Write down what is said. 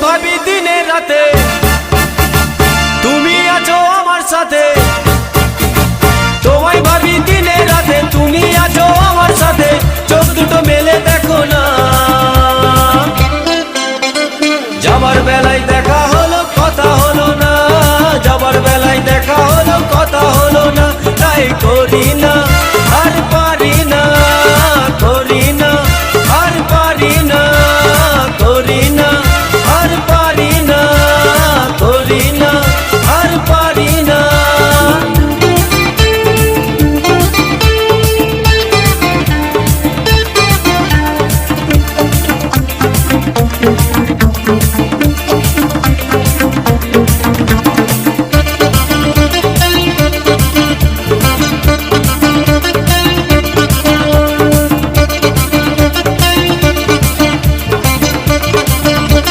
ভাবি দিনে রাতে, তুমি আছো আমার সাথে। তোমায় ভাবি দিনে রাতে, তুমি আছো আমার সাথে। চোখ দুটো মেলে দেখো না, যাবার বেলায় দেখা হলো কথা হলো না, যাবার বেলায় দেখা হলো কথা হলো না। তাই করি না